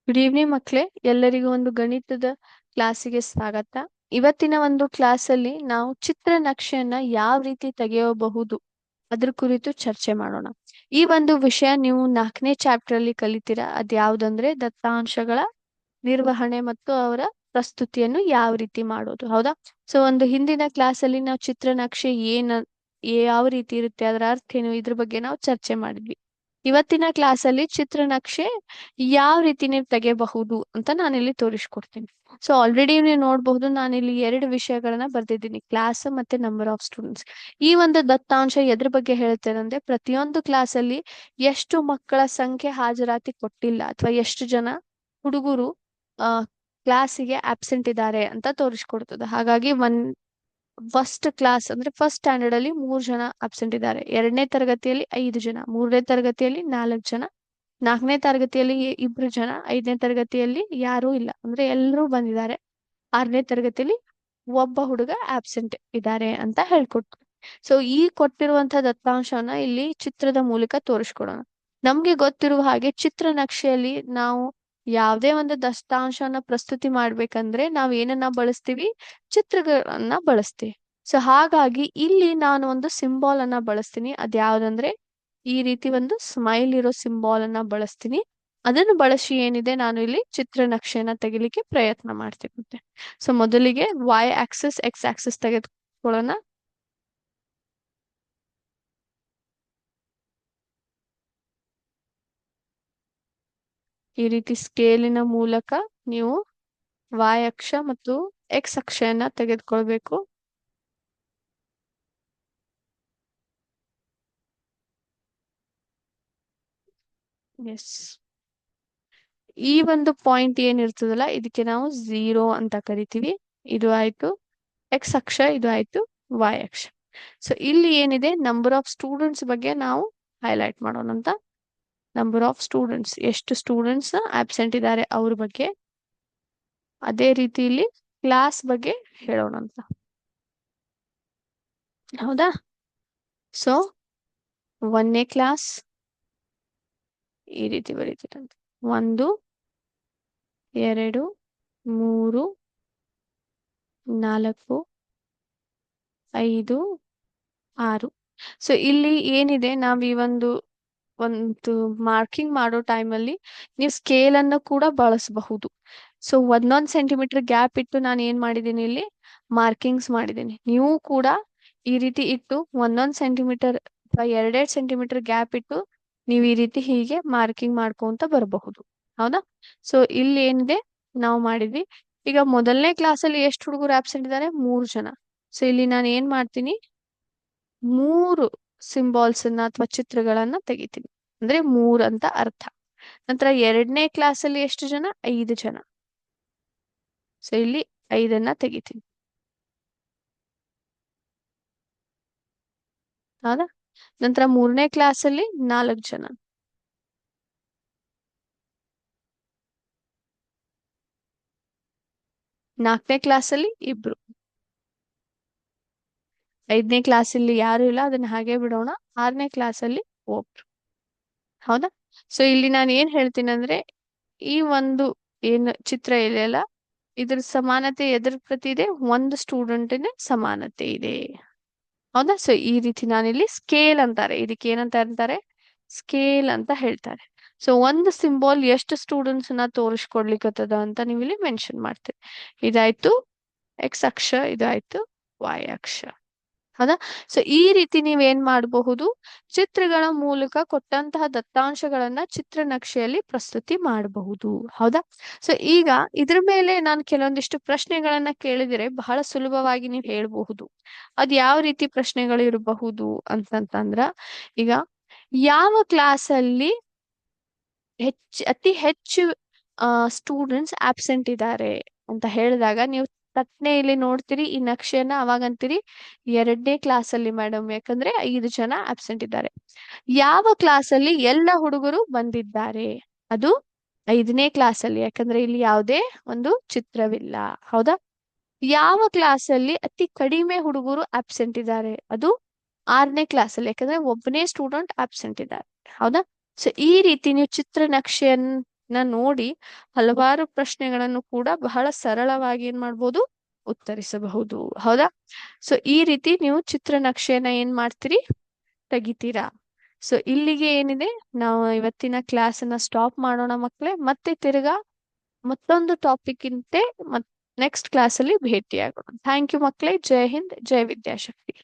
Good evening ಮಕ್ಕಳೇ, ಎಲ್ಲರಿಗೂ ಒಂದು ಗಣಿತದ ಕ್ಲಾಸಿಗೆ ಸ್ವಾಗತ. ಇವತ್ತಿನ ಒಂದು ಕ್ಲಾಸಲ್ಲಿ ನಾವು ಚಿತ್ರ ನಕ್ಷೆಯನ್ನ ಯಾವ ರೀತಿ ತೆಗೆಯಬಹುದು ಅದ್ರ ಕುರಿತು ಚರ್ಚೆ ಮಾಡೋಣ. ಈ ಒಂದು ವಿಷಯ ನೀವು 4ನೇ ಚಾಪ್ಟರ್ ಅಲ್ಲಿ ಕಲಿತೀರಾ. ಅದ್ಯಾವ್ದಂದ್ರೆ ದತ್ತಾಂಶಗಳ ನಿರ್ವಹಣೆ ಮತ್ತು ಅವರ ಪ್ರಸ್ತುತಿಯನ್ನು ಯಾವ ರೀತಿ ಮಾಡೋದು. ಹೌದಾ? ಸೊ ಒಂದು ಹಿಂದಿನ ಕ್ಲಾಸ್ ಅಲ್ಲಿ ನಾವು ಚಿತ್ರನಕ್ಷೆ ಯಾವ ರೀತಿ ಇರುತ್ತೆ, ಅದರ ಅರ್ಥ ಏನು, ಇದ್ರ ಬಗ್ಗೆ ನಾವು ಚರ್ಚೆ ಮಾಡಿದ್ವಿ. ಇವತ್ತಿನ ಕ್ಲಾಸ್ ಅಲ್ಲಿ ಚಿತ್ರನಕ್ಷೆ ಯಾವ ರೀತಿ ನೀವು ತೆಗೆಯಬಹುದು ಅಂತ ನಾನಿಲ್ಲಿ ತೋರಿಸ್ಕೊಡ್ತೀನಿ. ಸೊ ಆಲ್ರೆಡಿ ನೀವು ನೋಡಬಹುದು, ನಾನಿಲ್ಲಿ 2 ವಿಷಯಗಳನ್ನ ಬರ್ದಿದ್ದೀನಿ, ಕ್ಲಾಸ್ ಮತ್ತೆ ನಂಬರ್ ಆಫ್ ಸ್ಟೂಡೆಂಟ್ಸ್. ಈ ಒಂದು ದತ್ತಾಂಶ ಎದ್ರ ಬಗ್ಗೆ ಹೇಳ್ತೇನೆ ಅಂದ್ರೆ, ಪ್ರತಿಯೊಂದು ಕ್ಲಾಸ್ ಅಲ್ಲಿ ಎಷ್ಟು ಮಕ್ಕಳ ಸಂಖ್ಯೆ ಹಾಜರಾತಿ ಕೊಟ್ಟಿಲ್ಲ ಅಥವಾ ಎಷ್ಟು ಜನ ಹುಡುಗರು ಆ ಕ್ಲಾಸಿಗೆ ಆಬ್ಸೆಂಟ್ ಇದ್ದಾರೆ ಅಂತ ತೋರಿಸ್ಕೊಡ್ತದೆ. ಹಾಗಾಗಿ ಫಸ್ಟ್ ಕ್ಲಾಸ್ ಅಂದ್ರೆ ಫಸ್ಟ್ ಸ್ಟ್ಯಾಂಡರ್ಡ್ ಅಲ್ಲಿ 3 ಜನ ಅಬ್ಸೆಂಟ್ ಇದ್ದಾರೆ, 2ನೇ ತರಗತಿಯಲ್ಲಿ 5 ಜನ, 3ನೇ ತರಗತಿಯಲ್ಲಿ 4 ಜನ, 4ನೇ ತರಗತಿಯಲ್ಲಿ 2 ಜನ, 5ನೇ ತರಗತಿಯಲ್ಲಿ ಯಾರೂ ಇಲ್ಲ ಅಂದ್ರೆ ಎಲ್ಲರೂ ಬಂದಿದ್ದಾರೆ, 6ನೇ ತರಗತಿಯಲ್ಲಿ ಒಬ್ಬ ಹುಡುಗ ಆಬ್ಸೆಂಟ್ ಇದ್ದಾರೆ ಅಂತ ಹೇಳ್ಕೊಟ್ರು. ಸೊ ಈ ಕೊಟ್ಟಿರುವಂತಹ ದತ್ತಾಂಶವನ್ನ ಇಲ್ಲಿ ಚಿತ್ರದ ಮೂಲಕ ತೋರಿಸ್ಕೊಡೋಣ. ನಮ್ಗೆ ಗೊತ್ತಿರುವ ಹಾಗೆ ಚಿತ್ರನಕ್ಷೆಯಲ್ಲಿ ನಾವು ಯಾವುದೇ ಒಂದು ದತ್ತಾಂಶವನ್ನ ಪ್ರಸ್ತುತಿ ಮಾಡ್ಬೇಕಂದ್ರೆ ನಾವ್ ಏನನ್ನ ಬಳಸ್ತೀವಿ? ಚಿತ್ರಗಳನ್ನ ಬಳಸ್ತೀವಿ. ಸೊ ಹಾಗಾಗಿ ಇಲ್ಲಿ ನಾನು ಒಂದು ಸಿಂಬಾಲ್ ಅನ್ನ ಬಳಸ್ತೀನಿ. ಅದ್ಯಾವ್ದಂದ್ರೆ ಈ ರೀತಿ ಒಂದು ಸ್ಮೈಲ್ ಇರೋ ಸಿಂಬಾಲ್ ಅನ್ನ ಬಳಸ್ತೀನಿ. ಅದನ್ನು ಬಳಸಿ ಏನಿದೆ, ನಾನು ಇಲ್ಲಿ ಚಿತ್ರನಕ್ಷೆಯನ್ನ ತೆಗಿಲಿಕ್ಕೆ ಪ್ರಯತ್ನ ಮಾಡ್ತೀನಿ. ಸೊ ಮೊದಲಿಗೆ y-ಆಕ್ಸಿಸ್ x-ಆಕ್ಸಿಸ್ ತೆಗೆದುಕೊಳ್ಳೋಣ. ಈ ರೀತಿ ಸ್ಕೇಲಿನ ಮೂಲಕ ನೀವು y-ಅಕ್ಷ ಮತ್ತು x-ಅಕ್ಷಯನ್ನ ತೆಗೆದುಕೊಳ್ಬೇಕು. ಎಸ್, ಈ ಒಂದು ಪಾಯಿಂಟ್ ಏನಿರ್ತದಲ್ಲ ಇದಕ್ಕೆ ನಾವು 0 ಅಂತ ಕರಿತೀವಿ. ಇದು ಆಯ್ತು x-ಅಕ್ಷ, ಇದು ಆಯ್ತು y-ಅಕ್ಷ. ಸೊ ಇಲ್ಲಿ ಏನಿದೆ, ನಂಬರ್ ಆಫ್ ಸ್ಟೂಡೆಂಟ್ಸ್ ಬಗ್ಗೆ ನಾವು ಹೈಲೈಟ್ ಮಾಡೋಣ ಅಂತ. ನಂಬರ್ ಆಫ್ ಸ್ಟೂಡೆಂಟ್ಸ್, ಎಷ್ಟು ಸ್ಟೂಡೆಂಟ್ಸ್ ಆಬ್ಸೆಂಟ್ ಇದ್ದಾರೆ ಅವ್ರ ಬಗ್ಗೆ. ಅದೇ ರೀತಿ ಇಲ್ಲಿ ಕ್ಲಾಸ್ ಬಗ್ಗೆ ಹೇಳೋಣ ಅಂತ. ಹೌದಾ? ಸೊ 1ನೇ ಕ್ಲಾಸ್ ಈ ರೀತಿ ಬರೀತೀರಂತೆ. 1, 2, 3, 4, 5, 6. ಸೊ ಇಲ್ಲಿ ಏನಿದೆ, ನಾವ್ ಈ ಒಂದು ಮಾರ್ಕಿಂಗ್ ಮಾಡೋ ಟೈಮಲ್ಲಿ ನೀವು ಸ್ಕೇಲ್ ಅನ್ನು ಕೂಡ ಬಳಸಬಹುದು. ಸೊ 1 ಸೆಂಟಿಮೀಟರ್ ಗ್ಯಾಪ್ ಇಟ್ಟು ನಾನು ಏನ್ ಮಾಡಿದ್ದೀನಿ, ಇಲ್ಲಿ ಮಾರ್ಕಿಂಗ್ಸ್ ಮಾಡಿದ್ದೀನಿ. ನೀವು ಕೂಡ ಈ ರೀತಿ ಇಟ್ಟು 1 ಸೆಂಟಿಮೀಟರ್ ಅಥವಾ 2 ಸೆಂಟಿಮೀಟರ್ ಗ್ಯಾಪ್ ಇಟ್ಟು ನೀವು ಈ ರೀತಿ ಹೀಗೆ ಮಾರ್ಕಿಂಗ್ ಮಾಡ್ಕೊಂತ ಬರಬಹುದು. ಹೌದಾ? ಸೊ ಇಲ್ಲಿ ಏನಿದೆ ನಾವು ಮಾಡಿದ್ವಿ. ಈಗ ಮೊದಲನೇ ಕ್ಲಾಸಲ್ಲಿ ಎಷ್ಟು ಹುಡುಗರು ಆಬ್ಸೆಂಟ್ ಇದ್ದಾರೆ? 3 ಜನ. ಸೊ ಇಲ್ಲಿ ನಾನು ಏನ್ ಮಾಡ್ತೀನಿ, 3 ಸಿಂಬಾಲ್ಸ್ ಅನ್ನ ಅಥವಾ ಚಿತ್ರಗಳನ್ನ ತೆಗಿತೀನಿ. ಅಂದ್ರೆ 3 ಅಂತ ಅರ್ಥ. ನಂತರ 2ನೇ ಕ್ಲಾಸಲ್ಲಿ ಎಷ್ಟು ಜನ? 5 ಜನ. ಸೊ ಇಲ್ಲಿ 5ಅನ್ನ ತೆಗಿತೀನಿ. ಹೌದಾ? ನಂತರ 3ನೇ ಕ್ಲಾಸಲ್ಲಿ 4 ಜನ. 4ನೇ ಕ್ಲಾಸಲ್ಲಿ 2. 5ನೇ ಕ್ಲಾಸಲ್ಲಿ ಯಾರು ಇಲ್ಲ, ಅದನ್ನ ಹಾಗೆ ಬಿಡೋಣ. 6ನೇ ಕ್ಲಾಸಲ್ಲಿ ಒಬ್ರು. ಹೌದಾ? ಸೊ ಇಲ್ಲಿ ನಾನು ಏನ್ ಹೇಳ್ತೀನಿ ಅಂದ್ರೆ, ಈ ಒಂದು ಏನು ಚಿತ್ರ ಇದೆಯಲ್ಲ, ಇದ್ರ ಸಮಾನತೆ ಎದ್ರ ಪ್ರತಿ ಇದೆ? ಒಂದು ಸ್ಟೂಡೆಂಟಿನ ಸಮಾನತೆ ಇದೆ. ಹೌದಾ? ಸೊ ಈ ರೀತಿ ನಾನಿಲ್ಲಿ ಸ್ಕೇಲ್ ಅಂತಾರೆ, ಇದಕ್ಕೆ ಏನಂತ ಅಂತಾರೆ? ಸ್ಕೇಲ್ ಅಂತ ಹೇಳ್ತಾರೆ. ಸೊ ಒಂದು ಸಿಂಬಾಲ್ ಎಷ್ಟು ಸ್ಟೂಡೆಂಟ್ಸ್ ನ ತೋರಿಸ್ಕೊಡ್ಲಿಕ್ಕತ್ತದ ಅಂತ ನೀವು ಇಲ್ಲಿ ಮೆನ್ಷನ್ ಮಾಡ್ತೀರಿ. ಇದಾಯ್ತು x-ಅಕ್ಷ, ಇದಾಯ್ತು y-ಅಕ್ಷ. ಹೌದಾ? ಸೊ ಈ ರೀತಿ ನೀವೇನ್ ಮಾಡಬಹುದು, ಚಿತ್ರಗಳ ಮೂಲಕ ಕೊಟ್ಟಂತಹ ದತ್ತಾಂಶಗಳನ್ನ ಚಿತ್ರನಕ್ಷೆಯಲ್ಲಿ ಪ್ರಸ್ತುತಿ ಮಾಡಬಹುದು. ಹೌದಾ? ಸೊ ಈಗ ಇದ್ರ ಮೇಲೆ ನಾನು ಕೆಲವೊಂದಿಷ್ಟು ಪ್ರಶ್ನೆಗಳನ್ನ ಕೇಳಿದರೆ ಬಹಳ ಸುಲಭವಾಗಿ ನೀವು ಹೇಳ್ಬಹುದು. ಅದ್ ಯಾವ ರೀತಿ ಪ್ರಶ್ನೆಗಳು ಇರಬಹುದು ಅಂತಂತಂದ್ರ, ಈಗ ಯಾವ ಕ್ಲಾಸಲ್ಲಿ ಅತಿ ಹೆಚ್ಚು ಸ್ಟೂಡೆಂಟ್ಸ್ ಆಬ್ಸೆಂಟ್ ಇದ್ದಾರೆ ಅಂತ ಹೇಳಿದಾಗ ನೀವು ತಕ್ಷಣ ಇಲ್ಲಿ ನೋಡ್ತೀರಿ ಈ ನಕ್ಷೆಯನ್ನ, ಅವಾಗಂತೀರಿ 2ನೇ ಕ್ಲಾಸಲ್ಲಿ ಮೇಡಮ್, ಯಾಕಂದ್ರೆ 5 ಜನ ಆಬ್ಸೆಂಟ್ ಇದ್ದಾರೆ. ಯಾವ ಕ್ಲಾಸಲ್ಲಿ ಎಲ್ಲ ಹುಡುಗರು ಬಂದಿದ್ದಾರೆ? ಅದು 5ನೇ ಕ್ಲಾಸಲ್ಲಿ, ಯಾಕಂದ್ರೆ ಇಲ್ಲಿ ಯಾವುದೇ ಒಂದು ಚಿತ್ರವಿಲ್ಲ. ಹೌದಾ? ಯಾವ ಕ್ಲಾಸಲ್ಲಿ ಅತಿ ಕಡಿಮೆ ಹುಡುಗರು ಆಬ್ಸೆಂಟ್ ಇದ್ದಾರೆ? ಅದು 6ನೇ ಕ್ಲಾಸಲ್ಲಿ, ಯಾಕಂದ್ರೆ ಒಬ್ಬನೇ ಸ್ಟೂಡೆಂಟ್ ಆಬ್ಸೆಂಟ್ ಇದ್ದಾರೆ. ಹೌದಾ? ಸೊ ಈ ರೀತಿ ನೀವು ಚಿತ್ರ ನಕ್ಷೆಯನ್ನ ನೋಡಿ ಹಲವಾರು ಪ್ರಶ್ನೆಗಳನ್ನು ಕೂಡ ಬಹಳ ಸರಳವಾಗಿ ಏನ್ ಮಾಡ್ಬೋದು, ಉತ್ತರಿಸಬಹುದು. ಹೌದಾ? ಸೊ ಈ ರೀತಿ ನೀವು ಚಿತ್ರನಕ್ಷೆನ ಏನ್ ಮಾಡ್ತೀರಿ, ತೆಗಿತೀರಾ. ಸೊ ಇಲ್ಲಿಗೆ ಏನಿದೆ, ನಾವು ಇವತ್ತಿನ ಕ್ಲಾಸ್ ಅನ್ನ ಸ್ಟಾಪ್ ಮಾಡೋಣ ಮಕ್ಕಳೇ. ಮತ್ತೆ ತಿರ್ಗಾ ಮತ್ತೊಂದು ಟಾಪಿಕ್ ಇಂತೆ ನೆಕ್ಸ್ಟ್ ಕ್ಲಾಸ್ ಅಲ್ಲಿ ಭೇಟಿಯಾಗೋಣ. ಥ್ಯಾಂಕ್ ಯು ಮಕ್ಕಳೇ. ಜೈ ಹಿಂದ್, ಜೈ ವಿದ್ಯಾಶಕ್ತಿ.